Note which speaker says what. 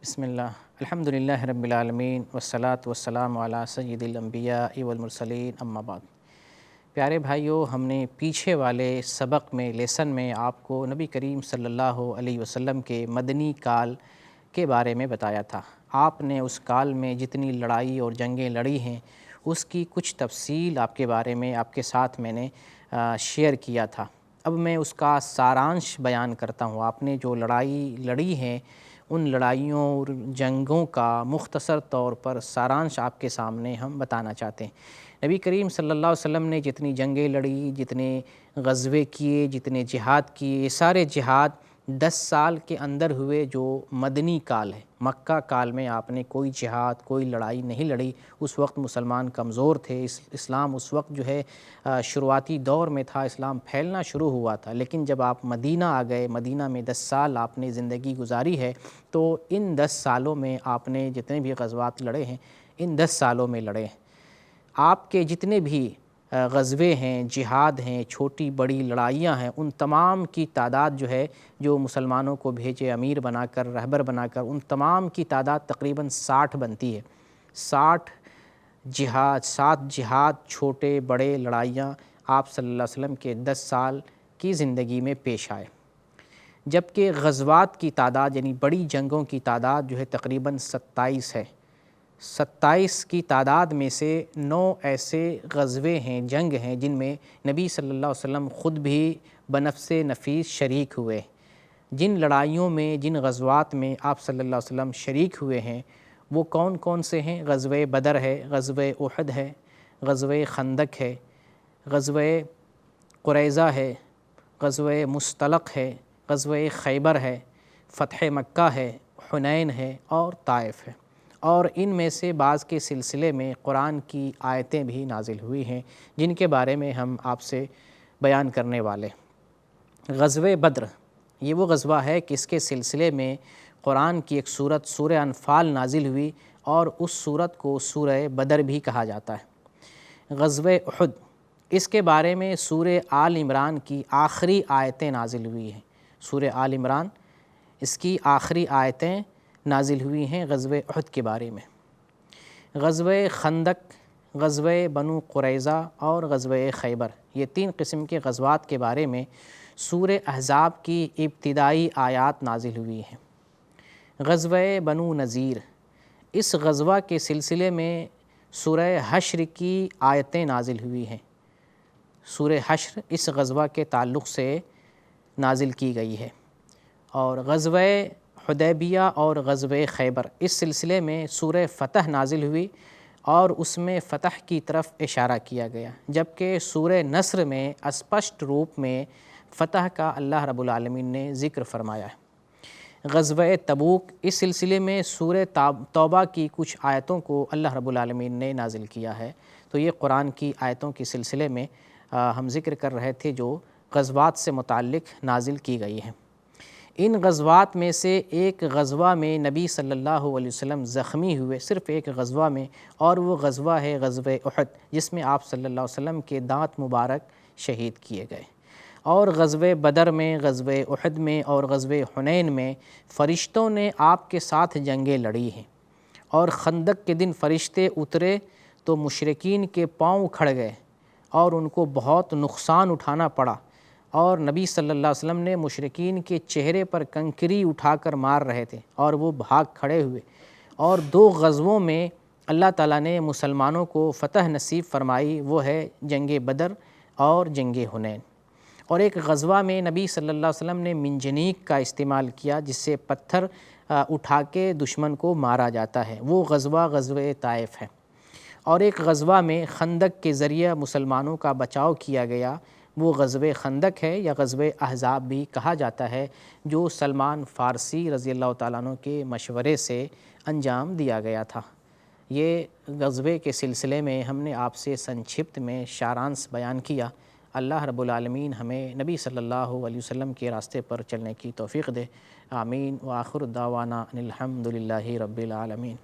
Speaker 1: بسم اللہ الحمدللہ رب العالمین والصلاة والسلام علی سید الانبیاء والمرسلین اما بعد۔ پیارے بھائیو، ہم نے پیچھے والے سبق میں لیسن میں آپ کو نبی کریم صلی اللہ علیہ وسلم کے مدنی کال کے بارے میں بتایا تھا۔ آپ نے اس کال میں جتنی لڑائی اور جنگیں لڑی ہیں اس کی کچھ تفصیل آپ کے بارے میں آپ کے ساتھ میں نے شیئر کیا تھا۔ اب میں اس کا سارانش بیان کرتا ہوں۔ آپ نے جو لڑائی لڑی ہیں ان لڑائیوں اور جنگوں کا مختصر طور پر سارانش آپ کے سامنے ہم بتانا چاہتے ہیں۔ نبی کریم صلی اللہ علیہ وسلم نے جتنی جنگیں لڑی، جتنے غزوے کیے، جتنے جہاد کیے، یہ سارے جہاد 10 سال کے اندر ہوئے جو مدنی کال ہے۔ مکہ کال میں آپ نے کوئی جہاد، کوئی لڑائی نہیں لڑی۔ اس وقت مسلمان کمزور تھے، اسلام اس وقت جو ہے شروعاتی دور میں تھا، اسلام پھیلنا شروع ہوا تھا۔ لیکن جب آپ مدینہ آ گئے، مدینہ میں 10 سال آپ نے زندگی گزاری ہے، تو ان 10 سالوں میں آپ نے جتنے بھی غزوات لڑے ہیں ان 10 سالوں میں لڑے ہیں۔ آپ کے جتنے بھی غزوے ہیں، جہاد ہیں، چھوٹی بڑی لڑائیاں ہیں، ان تمام کی تعداد جو ہے، جو مسلمانوں کو بھیجے امیر بنا کر، رہبر بنا کر، ان تمام کی تعداد تقریباً 60 بنتی ہے۔ 60 جہاد چھوٹے بڑے لڑائیاں آپ صلی اللہ علیہ وسلم کے 10 سال کی زندگی میں پیش آئے، جبکہ غزوات کی تعداد یعنی بڑی جنگوں کی تعداد جو ہے تقریباً 27 ہے۔ 27 کی تعداد میں سے 9 ایسے غزوے ہیں، جنگ ہیں، جن میں نبی صلی اللہ علیہ وسلم خود بھی بنفس نفیس شریک ہوئے۔ جن لڑائیوں میں، جن غزوات میں آپ صلی اللہ علیہ وسلم شریک ہوئے ہیں وہ کون کون سے ہیں؟ غزوہ بدر ہے، غزوہ احد ہے، غزوہ خندق ہے، غزوہ قریظہ ہے، غزوہ مستلق ہے، غزوہ خیبر ہے، فتح مکہ ہے، حنین ہے اور طائف ہے۔ اور ان میں سے بعض کے سلسلے میں قرآن کی آیتیں بھی نازل ہوئی ہیں جن کے بارے میں ہم آپ سے بیان کرنے والے۔ غزوہ بدر یہ وہ غزوہ ہے کہ اس کے سلسلے میں قرآن کی ایک سورت سورہ انفال نازل ہوئی اور اس سورت کو سورہ بدر بھی کہا جاتا ہے۔ غزوہ احد اس کے بارے میں سورہ آل عمران کی آخری آیتیں نازل ہوئی ہیں۔ سورہ آل عمران اس کی آخری آیتیں نازل ہوئی ہیں غزوہ احد کے بارے میں۔ غزوہ خندق، غزوہ بنو قریظہ اور غزوہ خیبر، یہ 3 قسم کے غزوات کے بارے میں سورہ احزاب کی ابتدائی آیات نازل ہوئی ہیں۔ غزوہ بنو نذیر اس غزوہ کے سلسلے میں سورہ حشر کی آیتیں نازل ہوئی ہیں۔ سورہ حشر اس غزوہ کے تعلق سے نازل کی گئی ہے۔ اور غزوہ حدیبیہ اور غزوہ خیبر اس سلسلے میں سورہ فتح نازل ہوئی اور اس میں فتح کی طرف اشارہ کیا گیا، جبکہ سورہ نصر میں اسپشٹ روپ میں فتح کا اللہ رب العالمین نے ذکر فرمایا ہے۔ غزوہ تبوک اس سلسلے میں سورہ توبہ کی کچھ آیتوں کو اللہ رب العالمین نے نازل کیا ہے۔ تو یہ قرآن کی آیتوں کے سلسلے میں ہم ذکر کر رہے تھے جو غزوات سے متعلق نازل کی گئی ہیں۔ ان غزوات میں سے ایک غزوہ میں نبی صلی اللہ علیہ وسلم زخمی ہوئے، صرف ایک غزوہ میں، اور وہ غزوہ ہے غزوہ احد، جس میں آپ صلی اللہ علیہ وسلم کے دانت مبارک شہید کیے گئے۔ اور غزوہ بدر میں، غزوہ احد میں اور غزوہ حنین میں فرشتوں نے آپ کے ساتھ جنگیں لڑی ہیں۔ اور خندق کے دن فرشتے اترے تو مشرکین کے پاؤں اکھڑ گئے اور ان کو بہت نقصان اٹھانا پڑا، اور نبی صلی اللہ علیہ وسلم نے مشرکین کے چہرے پر کنکری اٹھا کر مار رہے تھے اور وہ بھاگ کھڑے ہوئے۔ اور 2 غزووں میں اللہ تعالیٰ نے مسلمانوں کو فتح نصیب فرمائی، وہ ہے جنگ بدر اور جنگ حنین۔ اور ایک غزوہ میں نبی صلی اللہ علیہ وسلم نے منجنیق کا استعمال کیا جس سے پتھر اٹھا کے دشمن کو مارا جاتا ہے، وہ غزوہ غزوہ طائف ہے۔ اور ایک غزوہ میں خندق کے ذریعہ مسلمانوں کا بچاؤ کیا گیا، وہ غزوہ خندق ہے یا غزوہ احزاب بھی کہا جاتا ہے، جو سلمان فارسی رضی اللہ تعالیٰ عنہ کے مشورے سے انجام دیا گیا تھا۔ یہ غزوے کے سلسلے میں ہم نے آپ سے سنکشپت میں سارانش بیان کیا۔ اللہ رب العالمین ہمیں نبی صلی اللہ علیہ وسلم کے راستے پر چلنے کی توفیق دے۔ آمین۔ وآخر دعوانا ان الحمد للہ رب العالمین۔